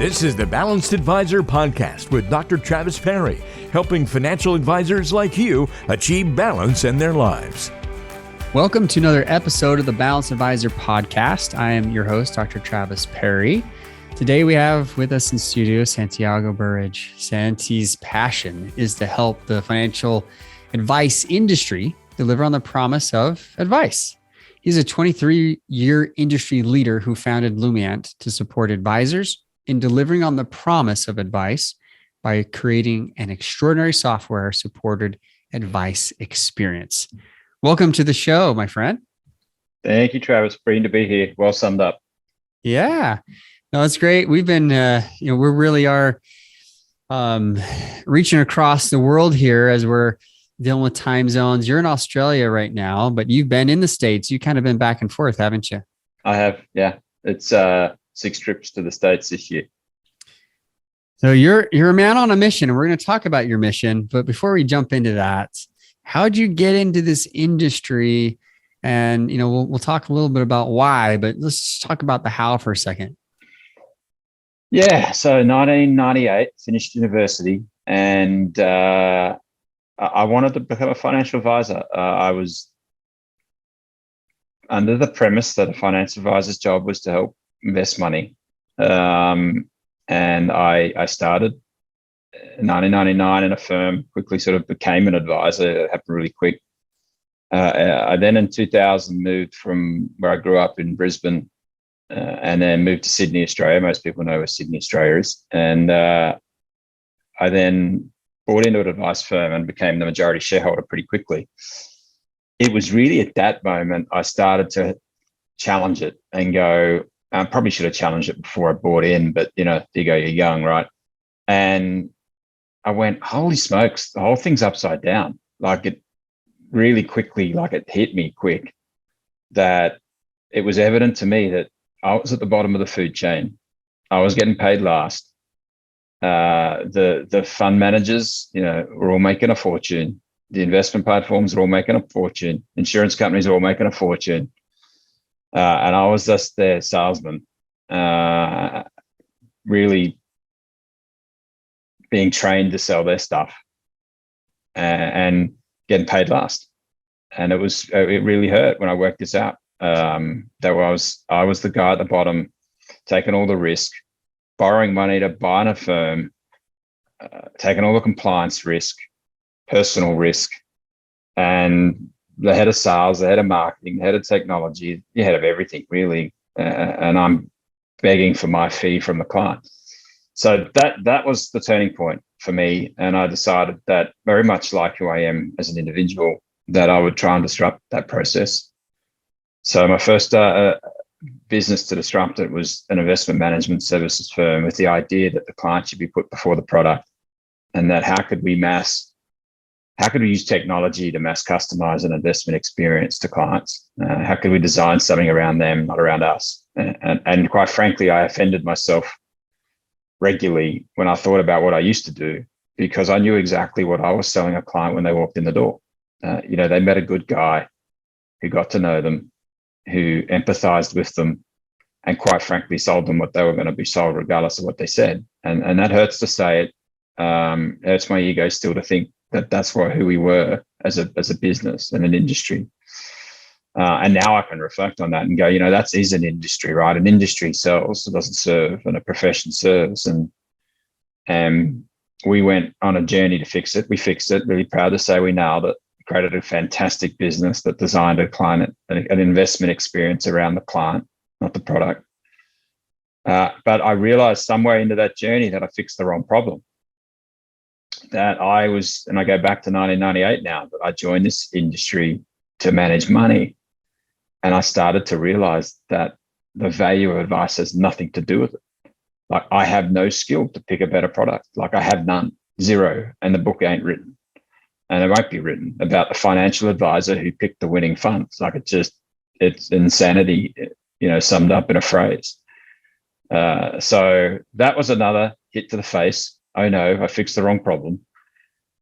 This is the Balanced Advisor Podcast with Dr. Travis Perry, helping financial advisors like you achieve balance in their lives. Welcome to another episode of the Balanced Advisor Podcast. I am your host, Dr. Travis Perry. Today we have with us in studio Santiago Burridge. Santi's passion is to help the financial advice industry deliver on the promise of advice. He's a 23-year industry leader who founded Lumiant to support advisors in delivering on the promise of advice by creating an extraordinary software-supported advice experience. Welcome to the show, my friend. Thank you, Travis. Brilliant to be here. Well summed up. Yeah, no, it's great. We've been, we really are reaching across the world here as we're dealing with time zones. You're in Australia right now, but you've been in the States. You've kind of been back and forth, haven't you? I have, yeah. It's 6 trips to the States this year. So you're a man on a mission, and we're going to talk about your mission. But before we jump into that, how'd you get into this industry? And we'll talk a little bit about why, but let's just talk about the how for a second. Yeah, so 1998, finished university, and I wanted to become a financial advisor. I was under the premise that a financial advisor's job was to help invest money. And I started in 1999 in a firm, quickly sort of became an advisor. It happened really quick. I then in 2000 moved from where I grew up in Brisbane and then moved to Sydney, Australia. Most people know where Sydney, Australia is. And I then bought into an advice firm and became the majority shareholder pretty quickly. It was really at that moment I started to challenge it and go, I probably should have challenged it before I bought in, but you go, you're young, right? And I went, holy smokes, the whole thing's upside down. Like it really quickly, like it hit me quick that it was evident to me that I was at the bottom of the food chain. I was getting paid last. The fund managers, were all making a fortune. The investment platforms are all making a fortune. Insurance companies are all making a fortune. And I was just their salesman, really being trained to sell their stuff and getting paid last. And it really hurt when I worked this out. That I was the guy at the bottom, taking all the risk, borrowing money to buy in a firm, taking all the compliance risk, personal risk, and the head of sales, the head of marketing, the head of technology, the head of everything, really. And I'm begging for my fee from the client. So that was the turning point for me. And I decided that, very much like who I am as an individual, that I would try and disrupt that process. So my first business to disrupt it was an investment management services firm with the idea that the client should be put before the product, and that how could we use technology to mass customize an investment experience to clients? How could we design something around them, not around us? And quite frankly, I offended myself regularly when I thought about what I used to do, because I knew exactly what I was selling a client when they walked in the door. They met a good guy who got to know them, who empathized with them, and quite frankly, sold them what they were going to be sold regardless of what they said. And that hurts to say it. Hurts my ego still to think that's who we were as a business and an industry. And now I can reflect on that and go, that is an industry, right? An industry sells, it doesn't serve, and a profession serves. And we went on a journey to fix it. We fixed it. Really proud to say we nailed it. Created a fantastic business that designed an investment experience around the client, not the product. But I realized somewhere into that journey that I fixed the wrong problem. That I go back to 1998 now, but I joined this industry to manage money. And I started to realize that the value of advice has nothing to do with it. Like, I have no skill to pick a better product. Like, I have none, zero. And the book ain't written. And it won't be written about the financial advisor who picked the winning funds. Like, it's insanity, summed up in a phrase. So that was another hit to the face. Oh no, I fixed the wrong problem.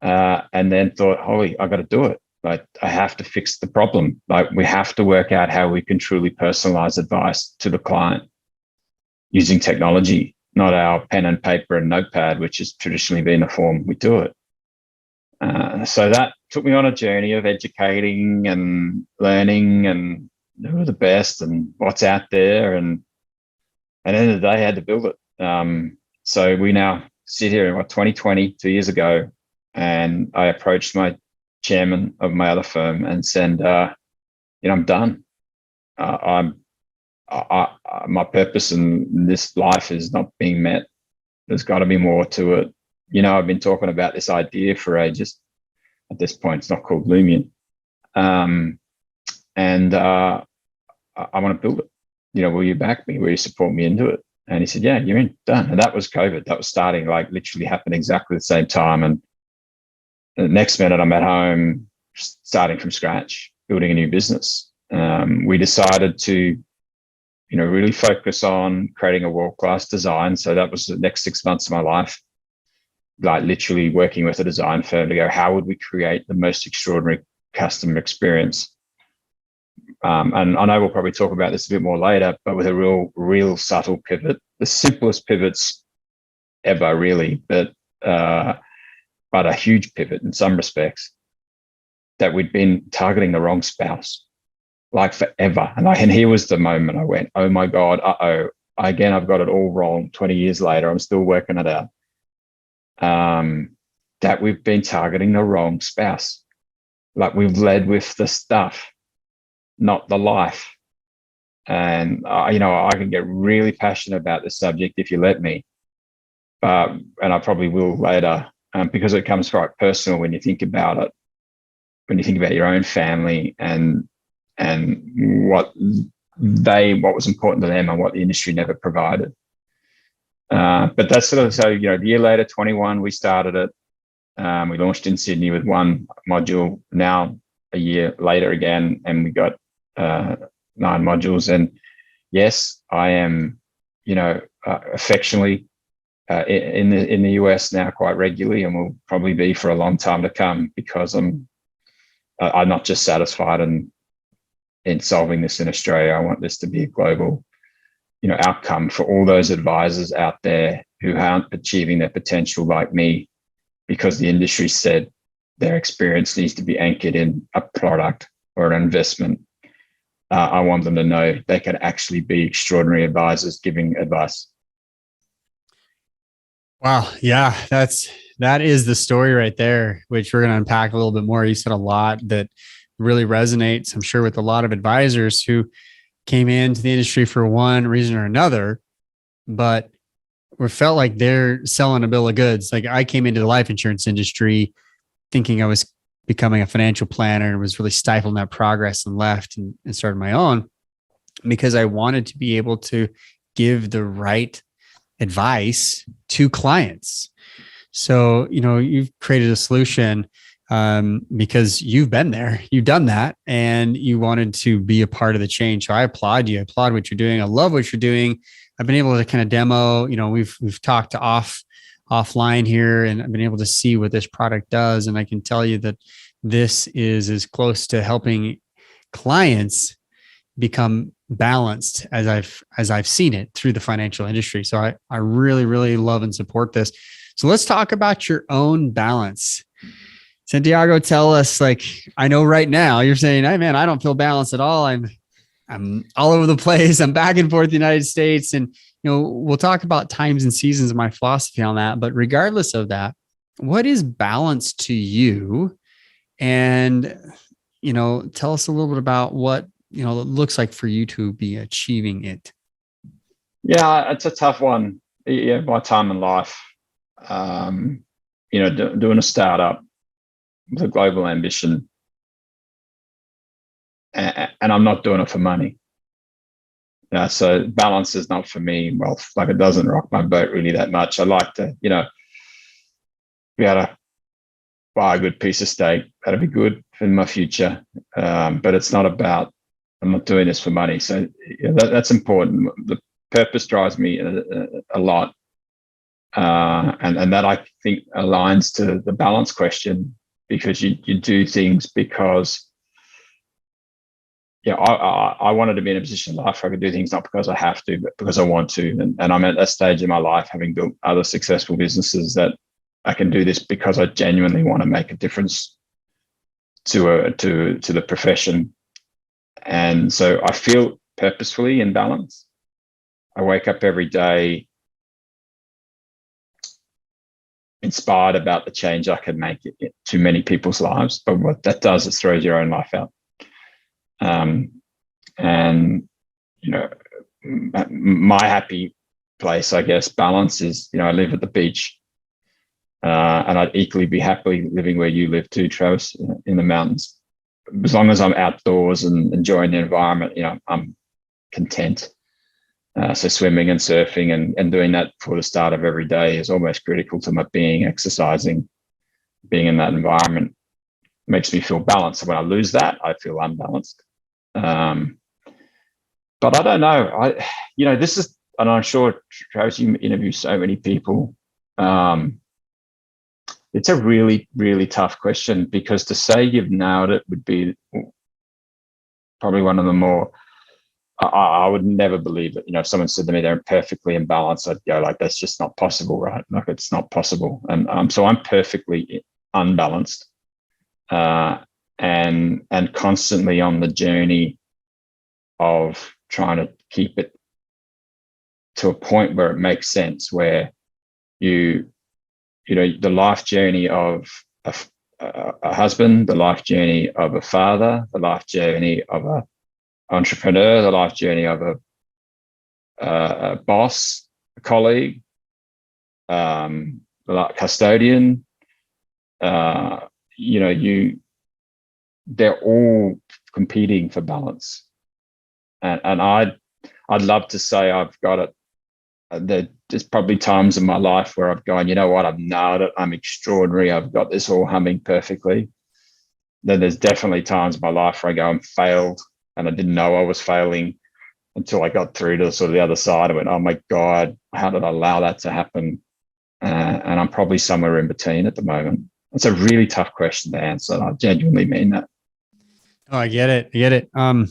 And then thought, holy, I got to do it. Like, I have to fix the problem. Like, we have to work out how we can truly personalize advice to the client using technology. not our pen and paper and notepad, which has traditionally been the form we do it. So that took me on a journey of educating and learning and who are the best and what's out there. And at the end of the day, I had to build it. So we now sit here in 2020, 2 years ago, and I approached my chairman of my other firm and said, I'm done. My purpose in this life is not being met. There's got to be more to it. I've been talking about this idea for ages. At this point, it's not called Lumiant. And I want to build it. Will you back me? Will you support me into it? And he said, yeah, you're in, done. And that was COVID. That was starting, like, literally happened exactly the same time. And the next minute I'm at home, starting from scratch, building a new business. We decided to, really focus on creating a world-class design. So that was the next 6 months of my life, like literally working with a design firm to go, how would we create the most extraordinary customer experience? And I know we'll probably talk about this a bit more later, but with a real subtle pivot, the simplest pivots ever, really, but a huge pivot in some respects, that we'd been targeting the wrong spouse, like forever. And here was the moment I went, oh my God, again, I've got it all wrong. 20 years later, I'm still working it out. That we've been targeting the wrong spouse. Like, we've led with the stuff, not the life. And, I can get really passionate about this subject if you let me. And I probably will later, because it comes quite personal when you think about it, when you think about your own family and what was important to them and what the industry never provided. But that's sort of, so, the year later, 21, we started it. We launched in Sydney with one module. Now a year later again, and we got 9 modules. And yes, I am, affectionately in the US now quite regularly, and will probably be for a long time to come, because I'm not just satisfied in solving this in Australia. I want this to be a global, outcome for all those advisors out there who aren't achieving their potential like me, because the industry said their experience needs to be anchored in a product or an investment. I want them to know they can actually be extraordinary advisors giving advice. Wow. Yeah, that is the story right there, which we're going to unpack a little bit more. You said a lot that really resonates, I'm sure, with a lot of advisors who came into the industry for one reason or another, but we felt like they're selling a bill of goods. Like, I came into the life insurance industry thinking I was becoming a financial planner and was really stifling that progress, and left and started my own, because I wanted to be able to give the right advice to clients. So, you've created a solution because you've been there, you've done that, and you wanted to be a part of the change. So I applaud you. I applaud what you're doing. I love what you're doing. I've been able to kind of demo, we've talked offline here, and I've been able to see what this product does. And I can tell you that this is as close to helping clients become balanced as I've seen it through the financial industry. So I really, really love and support this. So let's talk about your own balance. Santiago, tell us, like, I know right now you're saying, hey man, I don't feel balanced at all. I'm all over the place. I'm back and forth the United States. And, we'll talk about times and seasons of my philosophy on that. But regardless of that, what is balance to you? And, tell us a little bit about what, it looks like for you to be achieving it. Yeah, it's a tough one. Yeah, my time in life, doing a startup with a global ambition, and I'm not doing it for money. So balance is not for me. Well, like, it doesn't rock my boat really that much. I like to, be able to buy a good piece of steak. That'll be good for my future. But it's not about, I'm not doing this for money. So that's important. The purpose drives me a lot. And that, I think, aligns to the balance question, because you do things because I wanted to be in a position in life where I could do things not because I have to, but because I want to. And I'm at that stage in my life, having built other successful businesses, that I can do this because I genuinely want to make a difference to the profession. And so I feel purposefully in balance. I wake up every day inspired about the change I can make to many people's lives. But what that does is throws your own life out. And my happy place, I guess, balance is, I live at the beach, and I'd equally be happily living where you live too, Travis, in the mountains. As long as I'm outdoors and enjoying the environment, I'm content. So swimming and surfing and doing that for the start of every day is almost critical to my being. Exercising, being in that environment makes me feel balanced. And when I lose that, I feel unbalanced. But I don't know. This is, and I'm sure, Travis, you interview so many people. It's a really, really tough question, because to say you've nailed it would be probably one of the more, I would never believe it. If someone said to me they're perfectly in balance, I'd go like, that's just not possible, right? Like, it's not possible. And so I'm perfectly unbalanced, and constantly on the journey of trying to keep it to a point where it makes sense, where the life journey of a husband, the life journey of a father, the life journey of a entrepreneur, the life journey of a boss, a colleague, custodian, they're all competing for balance. And I'd love to say I've got it. There's probably times in my life where I've gone, you know what, I've nailed it. I'm extraordinary. I've got this all humming perfectly. Then there's definitely times in my life where I go, I'm failed, and I didn't know I was failing until I got through to sort of the other side. I went, oh my God, how did I allow that to happen? And I'm probably somewhere in between at the moment. It's a really tough question to answer, and I genuinely mean that. Oh, I get it. I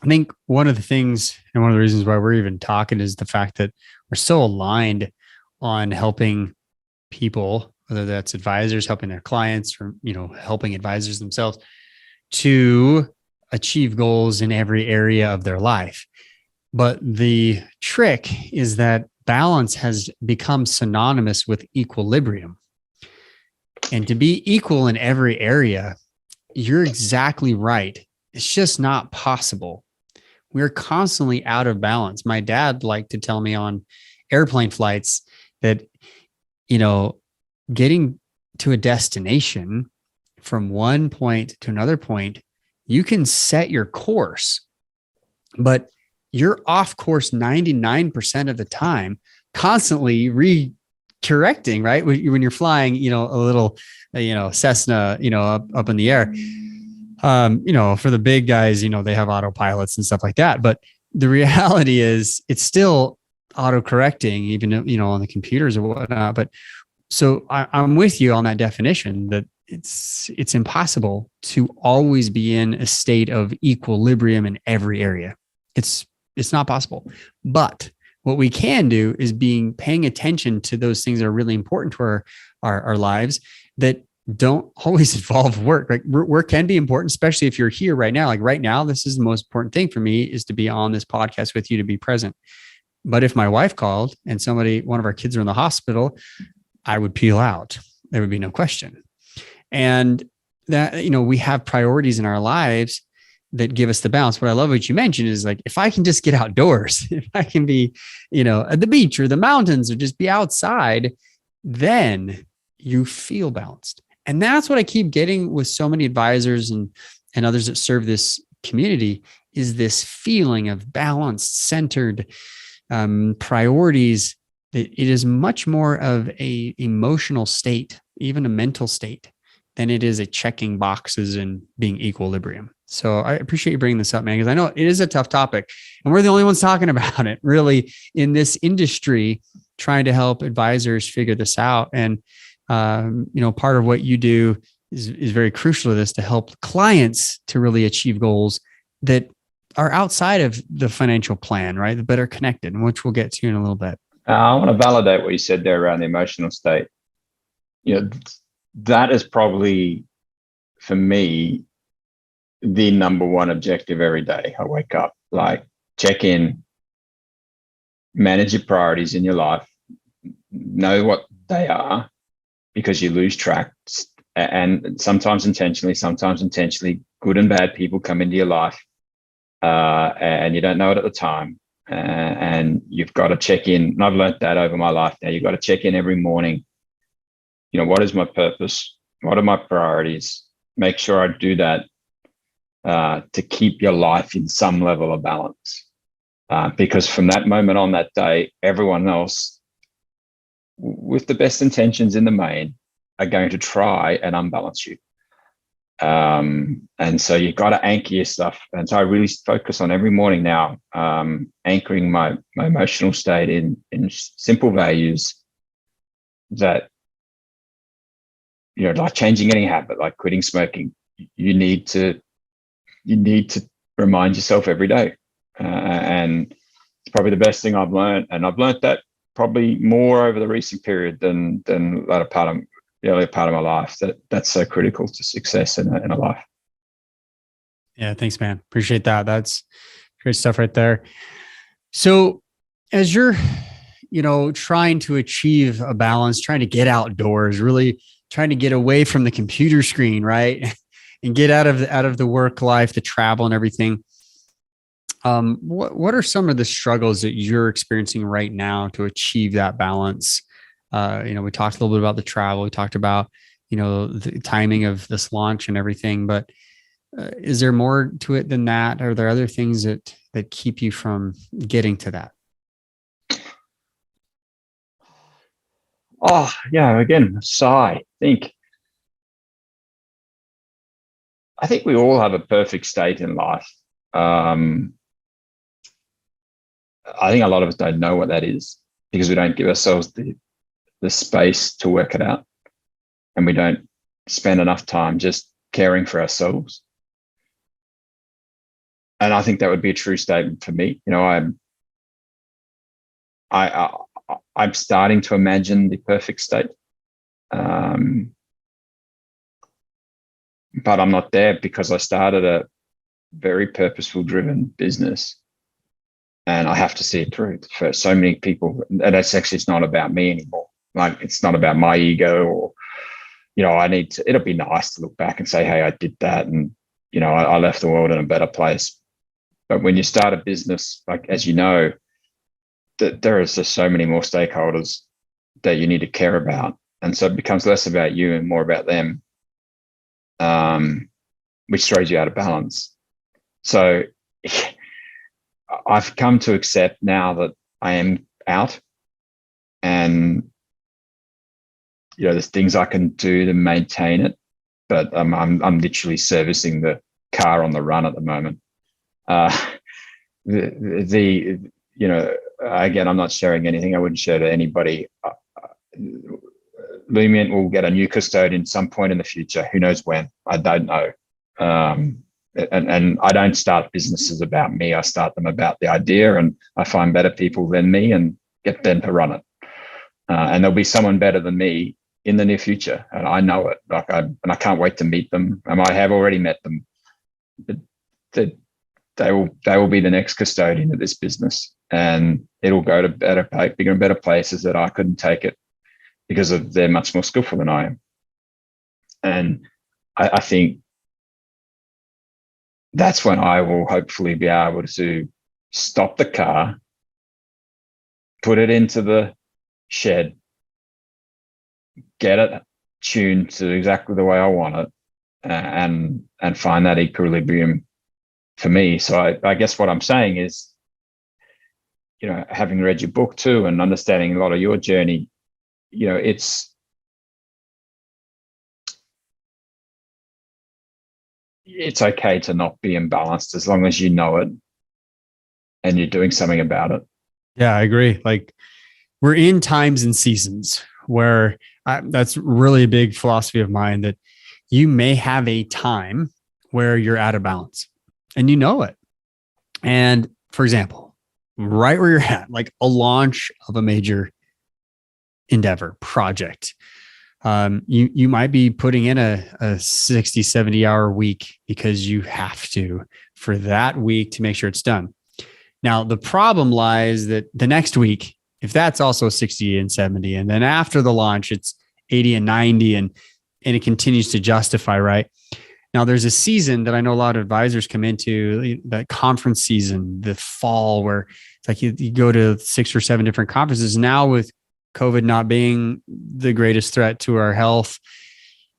think one of the things, and one of the reasons why we're even talking, is the fact that we're so aligned on helping people, whether that's advisors helping their clients, or, helping advisors themselves to achieve goals in every area of their life. But the trick is that balance has become synonymous with equilibrium. And to be equal in every area, you're exactly right. It's just not possible. We're constantly out of balance. My dad liked to tell me on airplane flights that, getting to a destination from one point to another point, you can set your course, but you're off course 99% of the time, constantly correcting, right? When you're flying, a little, Cessna, up in the air. For the big guys, they have autopilots and stuff like that. But the reality is it's still auto-correcting, even, on the computers or whatnot. But so I'm with you on that definition that it's impossible to always be in a state of equilibrium in every area. It's not possible. But what we can do is paying attention to those things that are really important to our lives that don't always involve work. Like work can be important, especially if you're here right now. Like right now, this is the most important thing for me, is to be on this podcast with you, to be present. But if my wife called and one of our kids are in the hospital, I would peel out. There would be no question. And that, we have priorities in our lives that give us the balance. What I love what you mentioned is, like, if I can just get outdoors, if I can be, at the beach or the mountains, or just be outside, then you feel balanced. And that's what I keep getting with so many advisors and others that serve this community, is this feeling of balanced, centered priorities. That it is much more of a emotional state, even a mental state, than it is a checking boxes and being equilibrium. So I appreciate you bringing this up, man, because I know it is a tough topic, and we're the only ones talking about it really in this industry, trying to help advisors figure this out. And part of what you do is very crucial to this, to help clients to really achieve goals that are outside of the financial plan, right? But are connected, which we'll get to in a little bit. I want to validate what you said there around the emotional state. That is probably, for me, the number one objective every day. I wake up, like, check in, manage your priorities in your life, know what they are, because you lose track. And sometimes intentionally, good and bad people come into your life, and you don't know it at the time. And you've got to check in. And I've learned that over my life now. You've got to check in every morning. What is my purpose? What are my priorities? Make sure I do that to keep your life in some level of balance. Because from that moment on that day, everyone else, with the best intentions in the main, are going to try and unbalance you. And so you've got to anchor your stuff. And so I really focus on every morning now, anchoring my emotional state in simple values that, like changing any habit, like quitting smoking. You need to remind yourself every day. And it's probably the best thing I've learned. And I've learned that probably more over the recent period than the earlier part of my life. That's so critical to success in a life. Yeah, thanks, man. Appreciate that. That's great stuff right there. So as you're, trying to achieve a balance, trying to get outdoors, really trying to get away from the computer screen, right? And get out of the work life, the travel and everything. What are some of the struggles that you're experiencing right now to achieve that balance? We talked a little bit about the travel. We talked about, the timing of this launch and everything, but is there more to it than that? Are there other things that keep you from getting to that? Oh, yeah. Again, sigh. I think we all have a perfect state in life. I think a lot of us don't know what that is because we don't give ourselves the space to work it out, and we don't spend enough time just caring for ourselves. And I think that would be a true statement for me. I'm starting to imagine the perfect state, but I'm not there because I started a very purposeful driven business, and I have to see it through for so many people. And it's not about me anymore. Like, it's not about my ego or, it'll be nice to look back and say, hey, I did that. And, I left the world in a better place. But when you start a business, like, as you know, that there is just so many more stakeholders that you need to care about. And so it becomes less about you and more about them, which throws you out of balance. So I've come to accept now that I am out, and there's things I can do to maintain it, but I'm literally servicing the car on the run at the moment. Again, I'm not sharing anything I wouldn't share to anybody. Lumiant will get a new custodian some point in the future. Who knows when? I don't know. And I don't start businesses about me. I start them about the idea, and I find better people than me and get them to run it. And there'll be someone better than me in the near future, and I know it. And I can't wait to meet them. And I have already met them. They will be the next custodian of this business, and it'll go to bigger and better places that I couldn't take it because they're much more skillful than I am. And I think that's when I will hopefully be able to stop the car, put it into the shed, get it tuned to exactly the way I want it, and find that equilibrium for me. So I guess what I'm saying is, having read your book too and understanding a lot of your journey, it's okay to not be imbalanced as long as you know it and you're doing something about it. Yeah, I agree. Like, we're in times and seasons where that's really a big philosophy of mine, that you may have a time where you're out of balance. and you know it. And for example, right where you're at, like a launch of a major endeavor project, you might be putting in a 60, 70 hour week because you have to for that week to make sure it's done. Now, the problem lies that the next week, if that's also 60 and 70, and then after the launch, it's 80 and 90, and it continues to justify, right? Now, there's a season that I know a lot of advisors come into, that conference season, the fall, where it's like you go to 6 or 7 different conferences. Now, with COVID not being the greatest threat to our health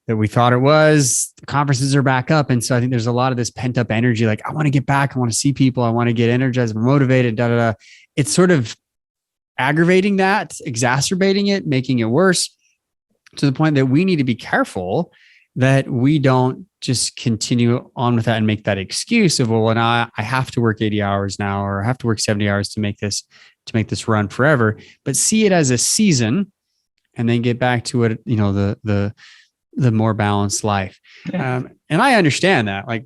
that we thought it was, the conferences are back up. And so I think there's a lot of this pent up energy. Like, I want to get back. I want to see people. I want to get energized, motivated, It's sort of aggravating that, exacerbating it, making it worse, to the point that we need to be careful that we don't just continue on with that and make that excuse of, well, now I have to work 80 hours now, or I have to work 70 hours to make this run forever, but see it as a season and then get back to what, the more balanced life. Yeah. And I understand that. Like,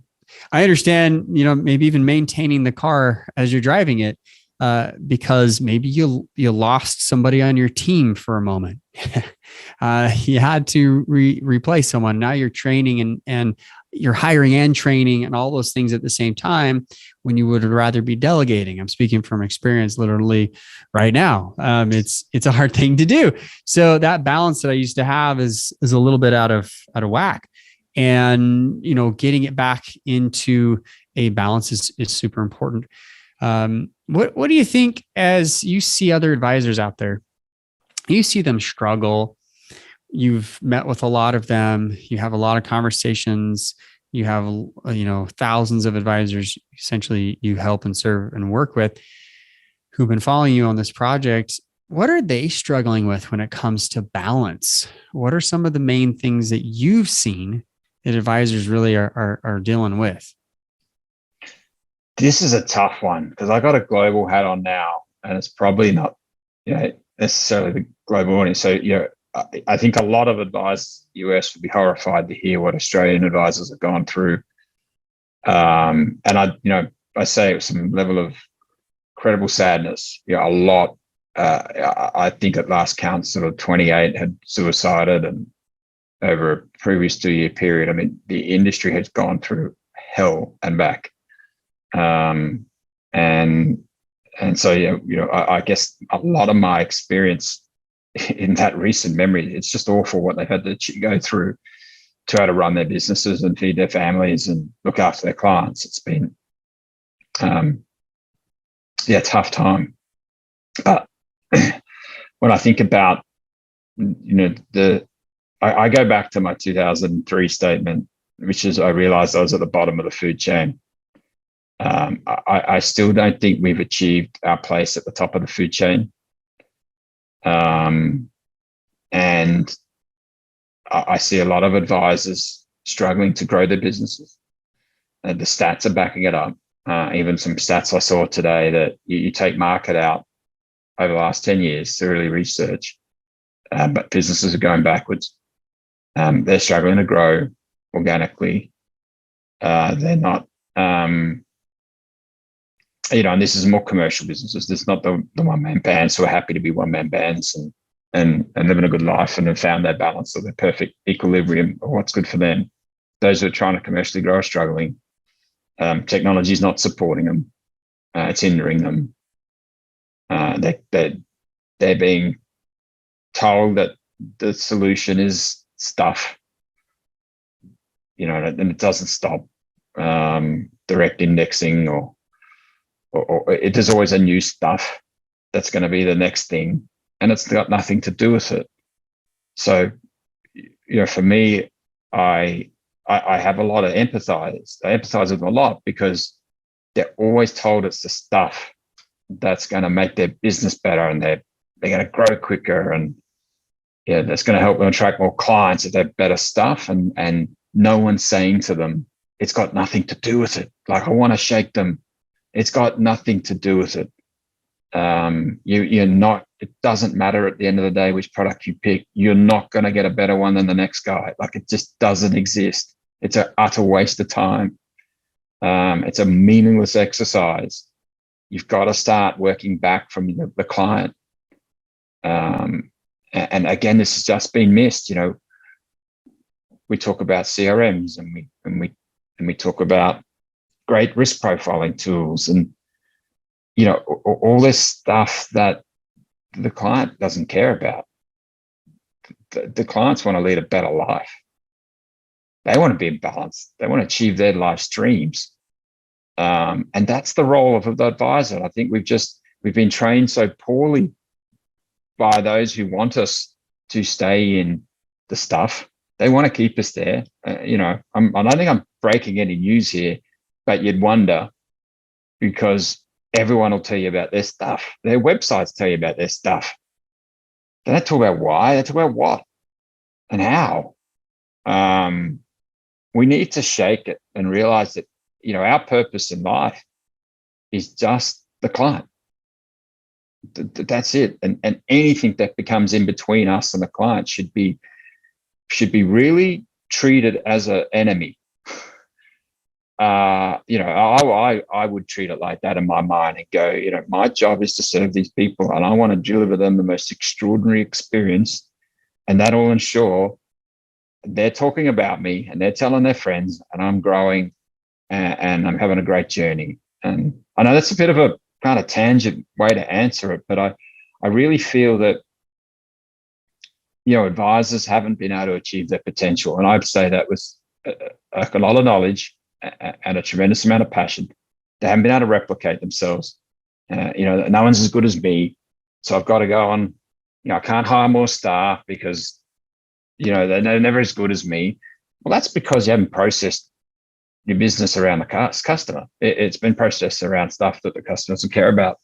I understand, maybe even maintaining the car as you're driving it, because maybe you lost somebody on your team for a moment. You had to replace someone. Now you're training and you're hiring and training and all those things at the same time, when you would rather be delegating. I'm speaking from experience, literally right now. It's a hard thing to do. So that balance that I used to have is a little bit out of whack, and getting it back into a balance is super important. What do you think, as you see other advisors out there, you see them struggle? You've met with a lot of them. You have a lot of conversations. You have, thousands of advisors essentially you help and serve and work with, who've been following you on this project. What are they struggling with when it comes to balance? What are some of the main things that you've seen that advisors really are dealing with? This is a tough one, because I got a global hat on now, and it's probably not, necessarily the global audience. So, I think a lot of advisors in the US would be horrified to hear what Australian advisors have gone through. And I say it with some level of credible sadness. A lot. I think at last count, sort of 28 had suicided, and over a previous 2-year period, I mean, the industry has gone through hell and back. And so, I guess a lot of my experience in that recent memory, it's just awful what they've had to go through to try to run their businesses and feed their families and look after their clients. It's been, tough time. But when I think about, I go back to my 2003 statement, which is, I realized I was at the bottom of the food chain. I still don't think we've achieved our place at the top of the food chain. And I see a lot of advisors struggling to grow their businesses. And the stats are backing it up. Even some stats I saw today that you take market out over the last 10 years to really research, but businesses are going backwards. They're struggling to grow organically. They're not, and this is more commercial businesses. There's not the one-man bands who are happy to be one-man bands and living a good life and have found their balance or their perfect equilibrium or what's good for them. Those who are trying to commercially grow are struggling. Technology is not supporting them. It's hindering them. They're being told that the solution is stuff, and it doesn't stop. Direct indexing or there's always a new stuff that's going to be the next thing, and it's got nothing to do with it. So, for me, I have a lot of empathize. I empathize with them a lot because they're always told it's the stuff that's going to make their business better, and they're going to grow quicker, and that's going to help them attract more clients if they're better stuff. And no one's saying to them, it's got nothing to do with it. Like, I want to shake them. It's got nothing to do with it. It doesn't matter at the end of the day which product you pick. You're not going to get a better one than the next guy. Like, it just doesn't exist. It's an utter waste of time. It's a meaningless exercise. You've got to start working back from the client. And again, this has just been missed. We talk about CRMs and we talk about great risk profiling tools and all this stuff that the client doesn't care about. The clients want to lead a better life. They want to be in balance. They want to achieve their life's dreams. And that's the role of the advisor. I think we've been trained so poorly by those who want us to stay in the stuff. They want to keep us there. I don't think I'm breaking any news here, but you'd wonder, because everyone will tell you about their stuff. Their websites tell you about their stuff. They don't talk about why. They talk about what and how. We need to shake it and realize that, our purpose in life is just the client. That's it. And anything that becomes in between us and the client should be really treated as an enemy. I would treat it like that in my mind and go, my job is to serve these people and I want to deliver them the most extraordinary experience. And that will ensure they're talking about me and they're telling their friends and I'm growing and I'm having a great journey. And I know that's a bit of a kind of tangent way to answer it, but I really feel that, advisors haven't been able to achieve their potential. And I'd say that with a lot of knowledge and a tremendous amount of passion. They haven't been able to replicate themselves. No one's as good as me. So I've got to go on, I can't hire more staff because, they're never as good as me. Well, that's because you haven't processed your business around the customer. It's been processed around stuff that the customer doesn't care about.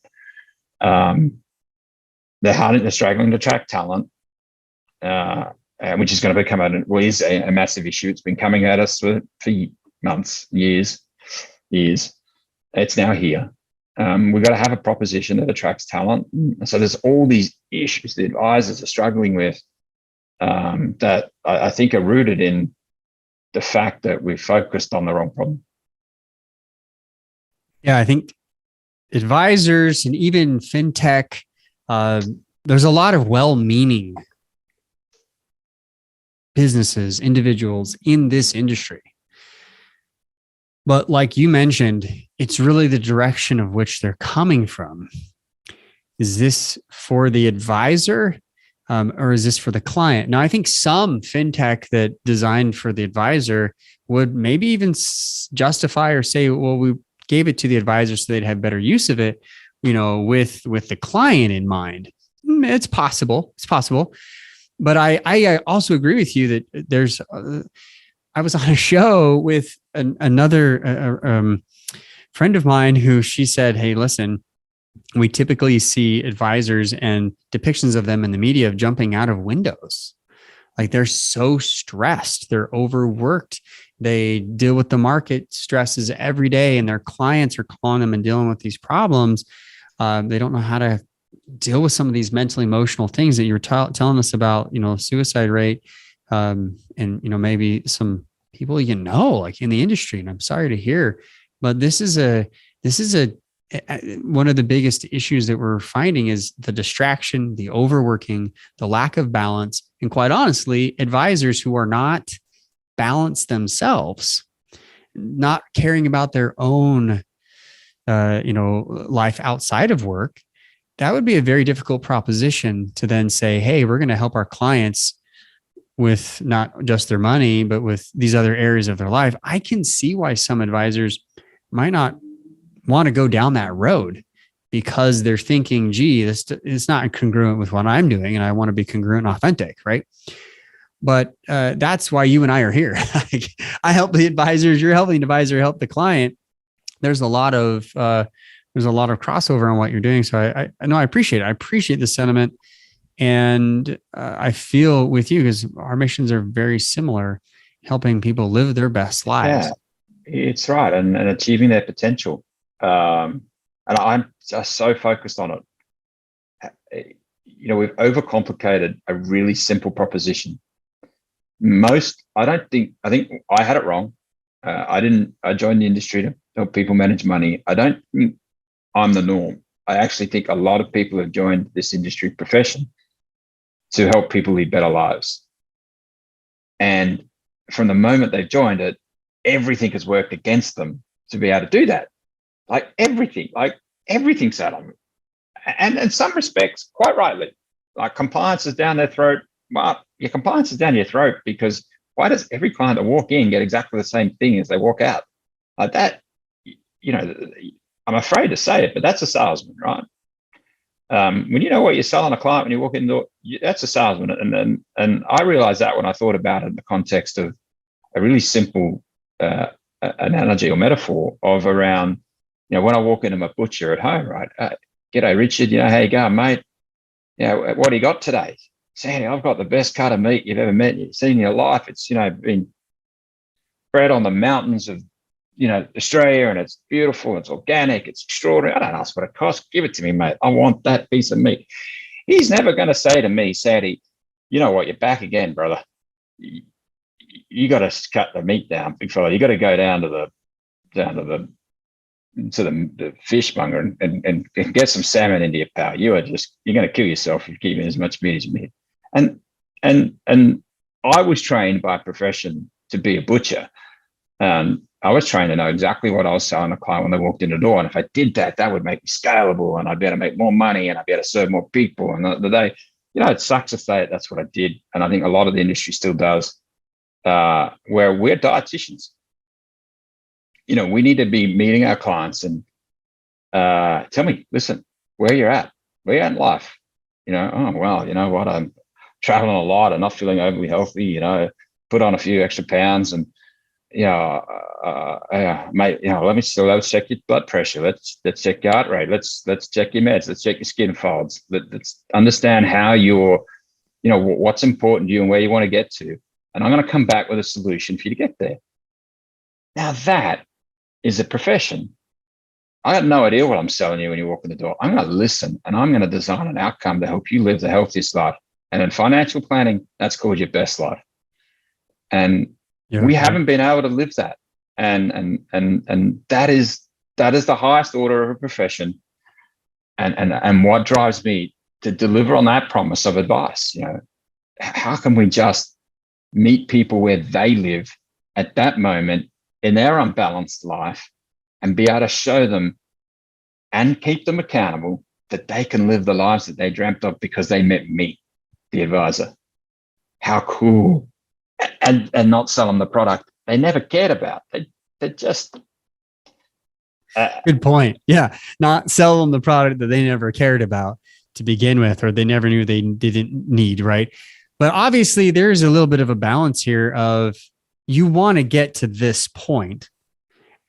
They're struggling to attract talent, which is going to become a massive issue. It's been coming at us for months, years. It's now here. We've got to have a proposition that attracts talent. So there's all these issues the advisors are struggling with that I think are rooted in the fact that we've focused on the wrong problem. Yeah, I think advisors and even fintech, there's a lot of well-meaning businesses, individuals in this industry. But like you mentioned, it's really the direction of which they're coming from. Is this for the advisor or is this for the client? Now, I think some fintech that designed for the advisor would maybe even justify or say, well, we gave it to the advisor so they'd have better use of it, with the client in mind. It's possible. But I also agree with you that there's... I was on a show with another friend of mine who she said, hey, listen, we typically see advisors and depictions of them in the media of jumping out of windows. Like they're so stressed, they're overworked. They deal with the market stresses every day and their clients are calling them and dealing with these problems. They don't know how to deal with some of these mental, emotional things that you're telling us about, suicide rate. And maybe some people like in the industry, and I'm sorry to hear, but this is one of the biggest issues that we're finding is the distraction, the overworking, the lack of balance, and quite honestly, advisors who are not balanced themselves, not caring about their own life outside of work. That would be a very difficult proposition to then say, hey, we're going to help our clients with not just their money, but with these other areas of their life. I can see why some advisors might not want to go down that road because they're thinking, gee, this is not congruent with what I'm doing. And I want to be congruent and authentic. Right. But that's why you and I are here. I help the advisors. You're helping the advisor help the client. There's a lot of crossover on what you're doing. So I know I appreciate it. I appreciate the sentiment. And I feel with you because our missions are very similar, helping people live their best lives. Yeah, it's right. And achieving their potential. And I'm just so focused on it. We've overcomplicated a really simple proposition. I think I had it wrong. I joined the industry help people manage money. I don't think I'm the norm. I actually think a lot of people have joined this industry profession to help people lead better lives. And from the moment they've joined it, everything has worked against them to be able to do that. Like everything's out of it. And in some respects, quite rightly, like compliance is down their throat. Well, your compliance is down your throat because why does every client that walk in get exactly the same thing as they walk out? Like that, I'm afraid to say it, but that's a salesman, right? When you know what you're selling a client when you walk in the door, that's a salesman. And I realized that when I thought about it in the context of a really simple analogy or metaphor of around, when I walk into my butcher at home, right? G'day, Richard. How you going, mate? What do you got today? Sandy, I've got the best cut of meat you've ever seen in your life. It's, been bred on the mountains of, Australia, and it's beautiful. It's organic. It's extraordinary. I don't ask what it costs. Give it to me, mate. I want that piece of meat. He's never going to say to me, Sandy, you know what? You're back again, brother. You got to cut the meat down, big fella. You got to go down to the fishmonger and get some salmon into your pal. You're going to kill yourself if you keep as much meat as you need. And I was trained by profession to be a butcher. I was trained to know exactly what I was selling a client when they walked in the door. And if I did that, that would make me scalable and I'd be able to make more money and I'd be able to serve more people. And it sucks to say it. That's what I did. And I think a lot of the industry still does, where we're dietitians. We need to be meeting our clients and tell me, listen, where you're at in life. Oh, well, you know what? I'm traveling a lot and not feeling overly healthy, put on a few extra pounds and, mate, let's check your blood pressure. Let's check your heart rate. Let's check your meds. Let's check your skin folds. Let's understand how you're, what's important to you and where you want to get to. And I'm going to come back with a solution for you to get there. Now that is a profession. I got no idea what I'm selling you when you walk in the door. I'm going to listen and I'm going to design an outcome to help you live the healthiest life. And in financial planning, that's called your best life. And we haven't been able to live that. And that is the highest order of a profession. And what drives me to deliver on that promise of advice, how can we just meet people where they live at that moment in their unbalanced life and be able to show them and keep them accountable that they can live the lives that they dreamt of because they met me, the advisor. How cool. And not sell them the product they never cared about. They just... Good point. Yeah. Not sell them the product that they never cared about to begin with, or they never knew they didn't need, right? But obviously there's a little bit of a balance here of you want to get to this point,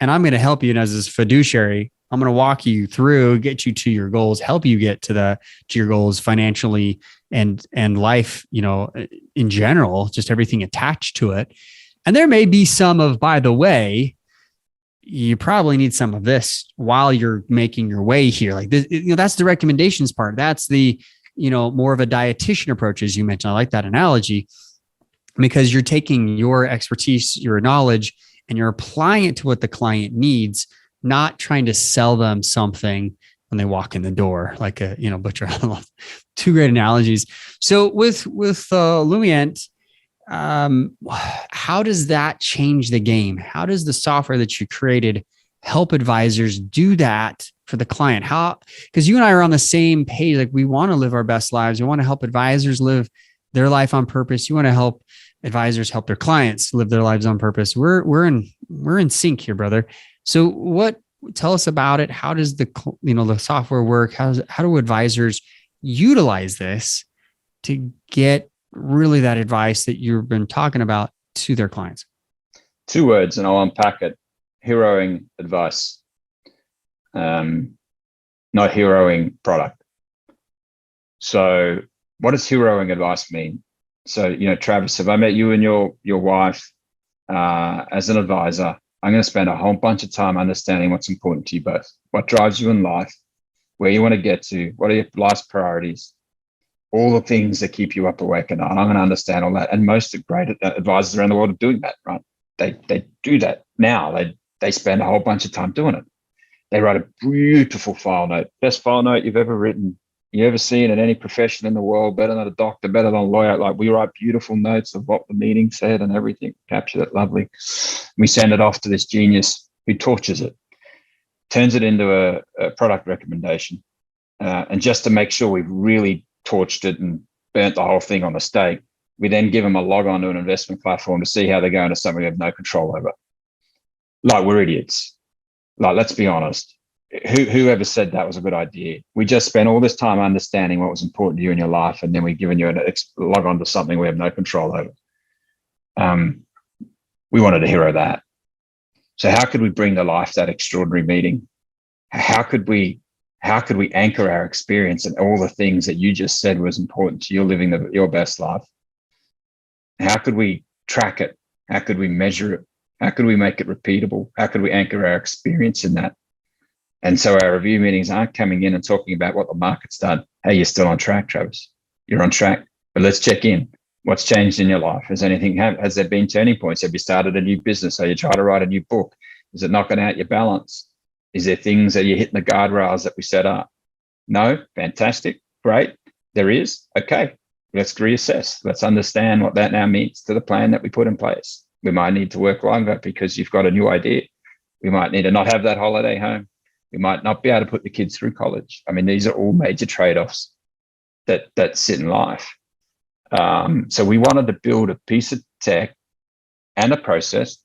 and I'm going to help you. And as this fiduciary, I'm going to walk you through, get you to your goals, help you get to your goals financially and life, in general, just everything attached to it. And there may be some of, by the way, you probably need some of this while you're making your way here. Like this, that's the recommendations part. That's the, more of a dietitian approach, as you mentioned. I like that analogy because you're taking your expertise, your knowledge, and you're applying it to what the client needs, not trying to sell them something when they walk in the door, like a, butcher. Two great analogies. So with Lumiant, how does that change the game? How does the software that you created help advisors do that for the client? Because you and I are on the same page. Like, we want to live our best lives. We want to help advisors live their life on purpose. You want to help advisors help their clients live their lives on purpose. We're in sync here, brother. So tell us about it. How does the software work? How do advisors utilize this to get really that advice that you've been talking about to their clients? 2 words, and I'll unpack it. Heroing advice, not heroing product. So what does heroing advice mean? So, Travis, if I met you and your wife as an advisor, I'm going to spend a whole bunch of time understanding what's important to you both, what drives you in life, where you want to get to, what are your life's priorities, all the things that keep you up awake at night. I'm going to understand all that. And most great advisors around the world are doing that, right? They do that now. They They spend a whole bunch of time doing it. They write a beautiful file note, best file note you've ever written, you ever seen in any profession in the world, better than a doctor, better than a lawyer. Like, we write beautiful notes of what the meeting said and everything, capture it lovely. We send it off to this genius who tortures it, turns it into a product recommendation. And just to make sure we've really torched it and burnt the whole thing on the stake, we then give them a log on to an investment platform to see how they're going to something we have no control over. Like, we're idiots. Like, let's be honest. Whoever said that was a good idea? We just spent all this time understanding what was important to you in your life, and then we've given you a log on to something we have no control over. We wanted to hero that. So how could we bring to life that extraordinary meeting? How could we anchor our experience and all the things that you just said was important to you living your best life? How could we track it? How could we measure it? How could we make it repeatable? How could we anchor our experience in that? And so our review meetings aren't coming in and talking about what the market's done. Hey, you're still on track, Travis. You're on track, but let's check in. What's changed in your life? Has there been turning points? Have you started a new business? Are you trying to write a new book? Is it knocking out your balance? Is there things that you're hitting the guardrails that we set up? No? Fantastic. Great. There is. Okay. Let's reassess. Let's understand what that now means to the plan that we put in place. We might need to work longer because you've got a new idea. We might need to not have that holiday home. We might not be able to put the kids through college. I mean, these are all major trade-offs that sit in life. So we wanted to build a piece of tech and a process.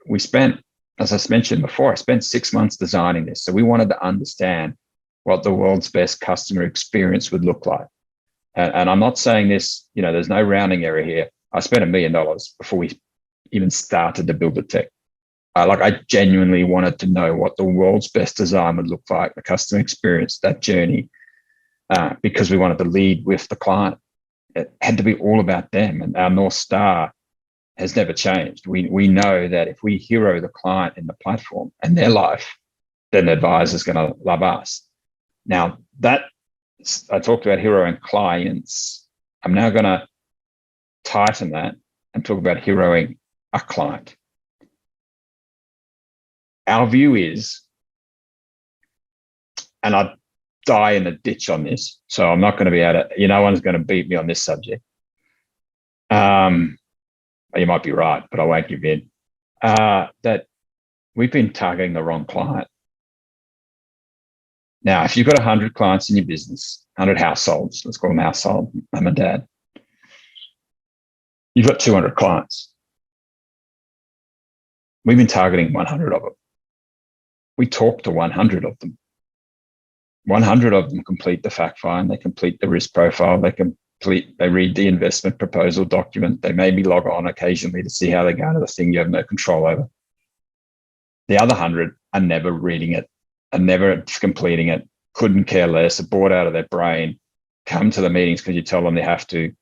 We spent, as I mentioned before, I spent 6 months designing this. So we wanted to understand what the world's best customer experience would look like. And I'm not saying this, there's no rounding error here. I spent $1 million before we even started to build the tech. I genuinely wanted to know what the world's best design would look like, the customer experience, that journey, because we wanted to lead with the client. It had to be all about them, and our North Star has never changed. We know that if we hero the client in the platform and their life, then the advisor is going to love us. Now, that I talked about heroing clients. I'm now going to tighten that and talk about heroing a client. Our view is, and I'd die in a ditch on this, so I'm not going to be able to, no one's going to beat me on this subject. You might be right, but I won't give in. That we've been targeting the wrong client. Now, if you've got 100 clients in your business, 100 households, let's call them household, mum and dad, you've got 200 clients. We've been targeting 100 of them. We talk to 100 of them. 100 of them complete the fact find, they complete the risk profile, they read the investment proposal document, they maybe log on occasionally to see how they go into the thing you have no control over. The other 100 are never reading it, are never completing it, couldn't care less, are bored out of their brain, come to the meetings because you tell them they have to,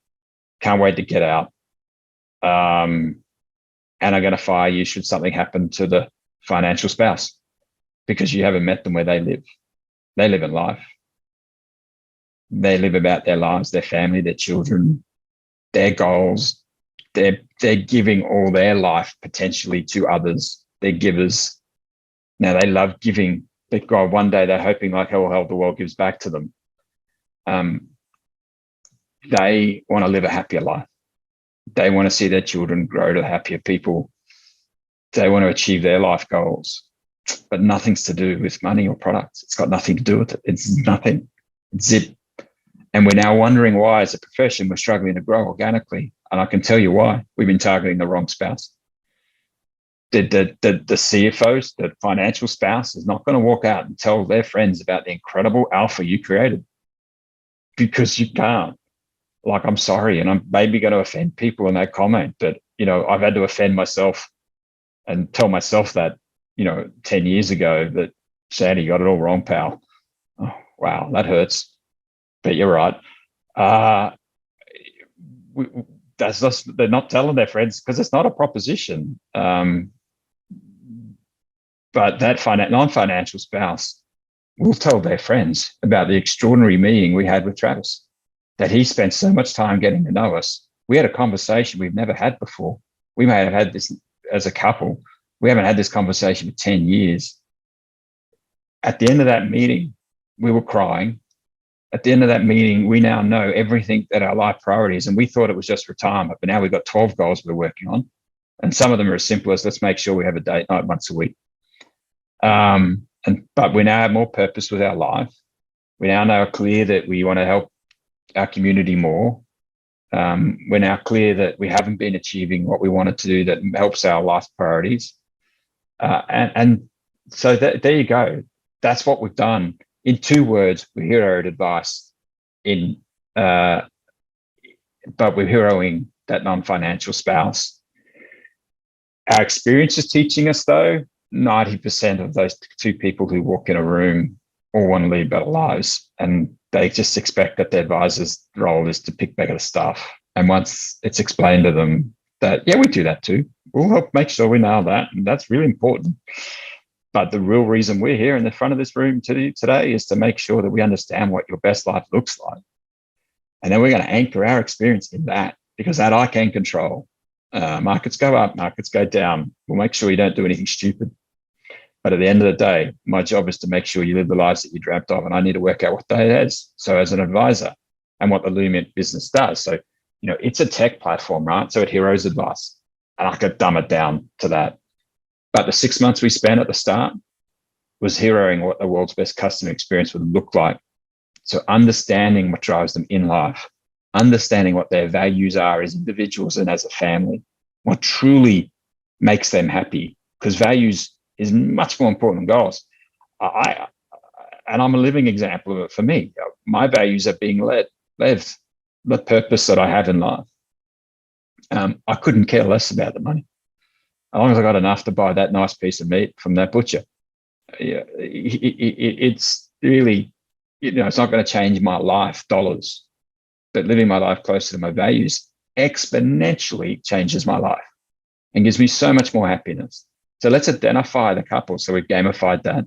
can't wait to get out, and are going to fire you should something happen to the financial spouse because you haven't met them where they live. They live in life. They live about their lives, their family, their children, their goals. They're giving all their life potentially to others. They're givers. Now, they love giving, but God, one day they're hoping like, oh, hell, the world gives back to them. They want to live a happier life. They want to see their children grow to happier people. They want to achieve their life goals, but nothing's to do with money or products. It's got nothing to do with it. It's nothing. It's zip. And we're now wondering why, as a profession, we're struggling to grow organically. And I can tell you why. We've been targeting the wrong spouse. The CFOs, the financial spouse, is not going to walk out and tell their friends about the incredible alpha you created, because you can't. Like, I'm sorry, and I'm maybe going to offend people in that comment, but I've had to offend myself and tell myself that 10 years ago that, Sandy, you got it all wrong, pal. Oh, wow, that hurts. But you're right. That's just, they're not telling their friends because it's not a proposition. But that non-financial spouse will tell their friends about the extraordinary meeting we had with Travis, that he spent so much time getting to know us. We had a conversation we've never had before. We may have had this as a couple We haven't had this conversation for 10 years. At the end of that meeting, we were crying. At the end of that meeting, we now know everything that our life priorities, and we thought it was just retirement, but now we've got 12 goals we're working on. And some of them are as simple as let's make sure we have a date night once a week. But we now have more purpose with our life. We now know clear that we want to help our community more. We're now clear that we haven't been achieving what we wanted to do that helps our life priorities. And so there you go. That's what we've done. In 2 words, we heroed advice but we're heroing that non-financial spouse. Our experience is teaching us, though, 90% of those 2 people who walk in a room all want to lead better lives, and they just expect that their advisor's role is to pick better stuff. And once it's explained to them that, yeah, we do that too, we'll help make sure we nail that, and that's really important. But the real reason we're here in the front of this room today is to make sure that we understand what your best life looks like. And then we're going to anchor our experience in that, because that I can control. Markets go up, markets go down. We'll make sure you don't do anything stupid. But at the end of the day, my job is to make sure you live the lives that you dreamt of, and I need to work out what that is. So as an advisor, and what the Lumiant business does. So, it's a tech platform, right? So it heroes advice, and I could dumb it down to that. But the 6 months we spent at the start was heroing what the world's best customer experience would look like. So understanding what drives them in life, understanding what their values are as individuals and as a family, what truly makes them happy, because values is much more important than goals. And I'm a living example of it for me. My values are being lived, the purpose that I have in life. I couldn't care less about the money. As long as I got enough to buy that nice piece of meat from that butcher. It's really, it's not going to change my life, dollars, but living my life closer to my values exponentially changes my life and gives me so much more happiness. So let's identify the couple. So we've gamified that.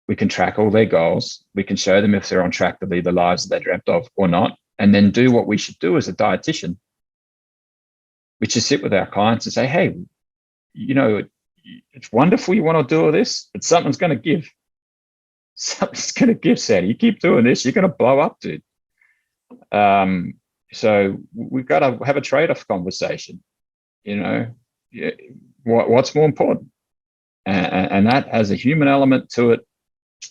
We can track all their goals. We can show them if they're on track to lead the lives that they dreamt of or not, and then do what we should do as a dietitian, which is sit with our clients and say, hey, it's wonderful you want to do all this, but something's going to give. Something's going to give, Sandy. You keep doing this, you're going to blow up, dude. So we've got to have a trade-off conversation. What's more important? And that has a human element to it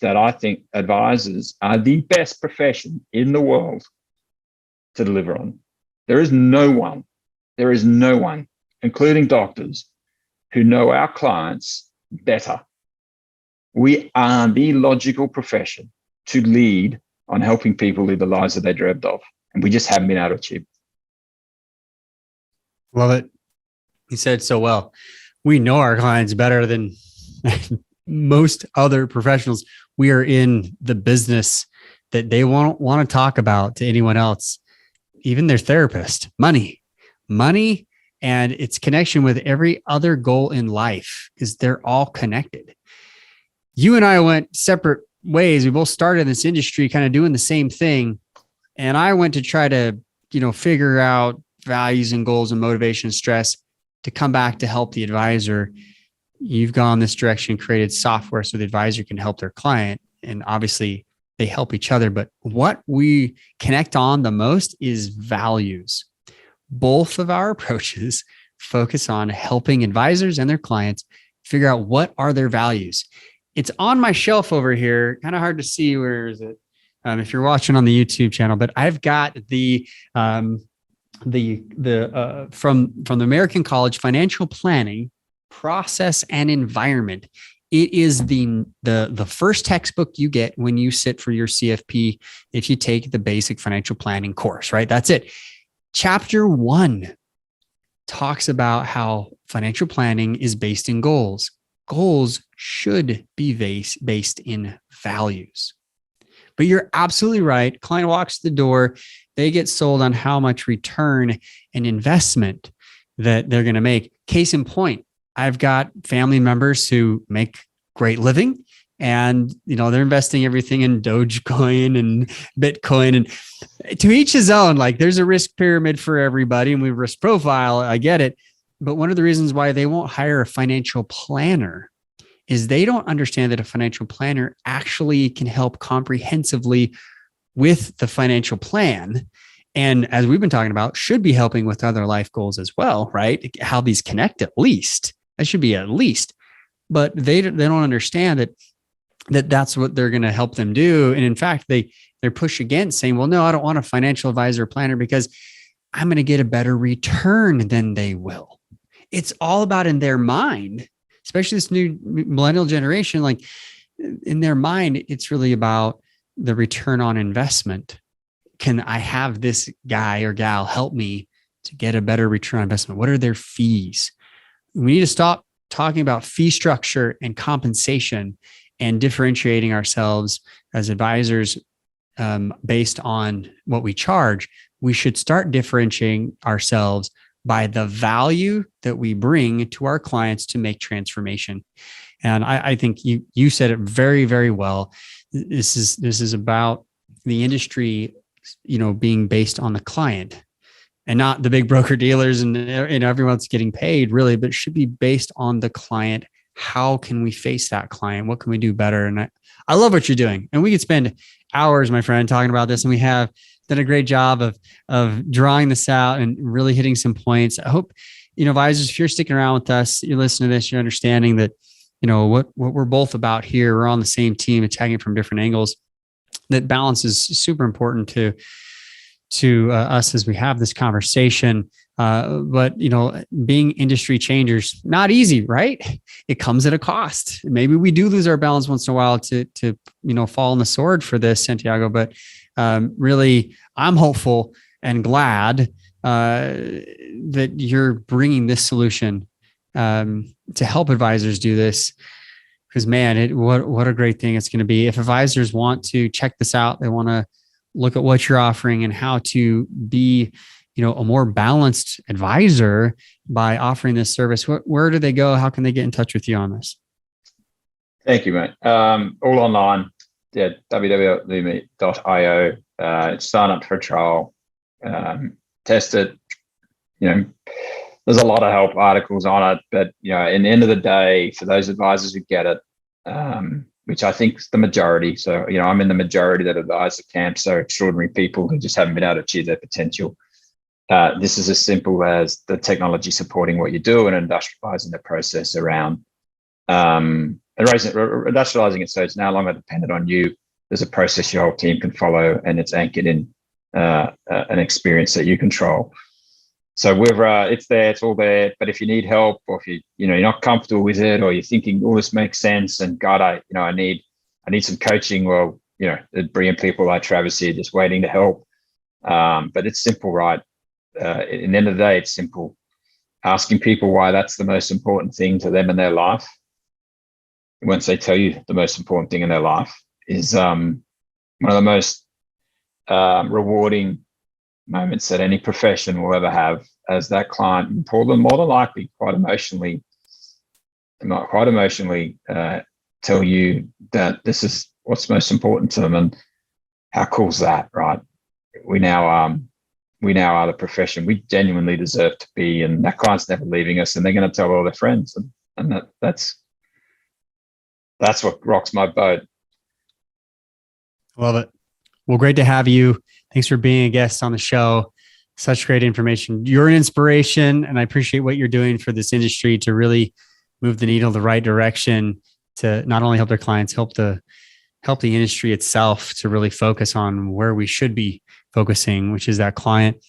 that I think advisors are the best profession in the world to deliver on. There is no one, including doctors, who know our clients better. We are the logical profession to lead on helping people live the lives that they dreamt of. And we just haven't been able to achieve. Love it. You said so well. We know our clients better than most other professionals. We are in the business that they won't want to talk about to anyone else, even their therapist. Money, and its connection with every other goal in life, because they're all connected. You and I went separate ways. We both started in this industry kind of doing the same thing. And I went to try to, figure out values and goals and motivation and stress to come back to help the advisor. You've gone this direction, created software so the advisor can help their client. And obviously they help each other. But what we connect on the most is values. Both of our approaches focus on helping advisors and their clients figure out what are their values. It's on my shelf over here. Kind of hard to see. Where is it? If you're watching on the YouTube channel, but I've got from the American College Financial Planning Process and Environment. It is the first textbook you get when you sit for your CFP if you take the basic financial planning course, right? That's it. Chapter 1 talks about how financial planning is based in goals. Goals should be based in values. But you're absolutely right. Client walks the door. They get sold on how much return and investment that they're going to make. Case in point, I've got family members who make great living and, they're investing everything in Dogecoin and Bitcoin, and to each his own. Like, there's a risk pyramid for everybody and we risk profile. I get it. But one of the reasons why they won't hire a financial planner is they don't understand that a financial planner actually can help comprehensively with the financial plan. And as we've been talking about, should be helping with other life goals as well, right? How these connect at least. That should be at least. But they don't understand that's what they're going to help them do. And in fact, they're pushed against saying, well, no, I don't want a financial advisor or planner because I'm going to get a better return than they will. It's all about in their mind, especially this new millennial generation, like in their mind, it's really about the return on investment. Can I have this guy or gal help me to get a better return on investment? What are their fees? We need to stop talking about fee structure and compensation and differentiating ourselves as advisors based on what we charge. We should start differentiating ourselves by the value that we bring to our clients to make transformation. And I think you said it very, very well. This is about the industry, being based on the client and not the big broker dealers and everyone's getting paid really, but it should be based on the client. How can we face that client? What can we do better? And I love what you're doing. And we could spend hours, my friend, talking about this. And we have done a great job of drawing this out and really hitting some points. I hope, advisors, if you're sticking around with us, you're listening to this, you're understanding that, what we're both about here. We're on the same team, attacking it from different angles. That balance is super important to us as we have this conversation. But being industry changers, not easy, right? It comes at a cost. Maybe we do lose our balance once in a while to fall on the sword for this, Santiago. But really, I'm hopeful and glad that you're bringing this solution to help advisors do this. Because man, what a great thing it's going to be. If advisors want to check this out, they want to look at what you're offering and how to be, a more balanced advisor by offering this service. Where do they go? How can they get in touch with you on this? Thank you, mate. All online. Yeah, www.lumiant.io. Sign up for a trial. Test it. There's a lot of help articles on it, but in the end of the day, for those advisors who get it, which I think is the majority. So I'm in the majority that advisor camp. So extraordinary people who just haven't been able to achieve their potential. This is as simple as the technology supporting what you do and industrializing the process around industrializing it so it's no longer dependent on you. There's a process your whole team can follow, and it's anchored in an experience that you control. So it's there, it's all there. But if you need help, or if you're not comfortable with it, or you're thinking, "Oh, this makes sense," and God, I need some coaching. Well, brilliant people like Travis here just waiting to help. But it's simple, right? In the end of the day, it's simple. Asking people why that's the most important thing to them in their life. Once they tell you the most important thing in their life is one of the most rewarding moments that any profession will ever have, as that client will more than likely quite emotionally tell you that this is what's most important to them. And how cool is that, right? We now are the profession we genuinely deserve to be, and that client's never leaving us, and they're going to tell all their friends, and that's what rocks my boat. Love it. Well, great to have you. Thanks for being a guest on the show. Such great information. You're an inspiration, and I appreciate what you're doing for this industry to really move the needle the right direction, to not only help their clients, help the industry itself to really focus on where we should be focusing, which is that client,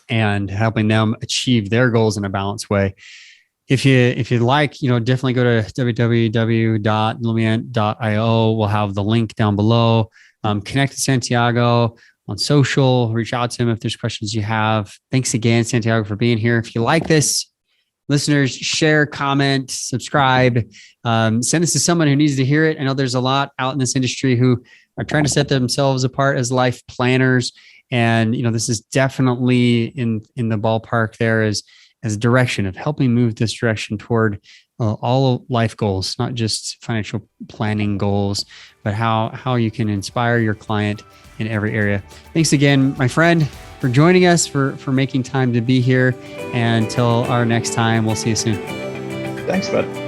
and helping them achieve their goals in a balanced way. If you'd like, definitely go to www.lumiant.io. We'll have the link down below. Connect with Santiago on social, reach out to him if there's questions you have. Thanks again, Santiago, for being here. If you like this, listeners, share, comment, subscribe, send this to someone who needs to hear it. I know there's a lot out in this industry who are trying to set themselves apart as life planners. And, this is definitely in the ballpark there as a direction of helping move this direction toward all life goals, not just financial planning goals, but how you can inspire your client in every area. Thanks again, my friend. for joining us, for making time to be here. And until our next time, we'll see you soon. Thanks, bud.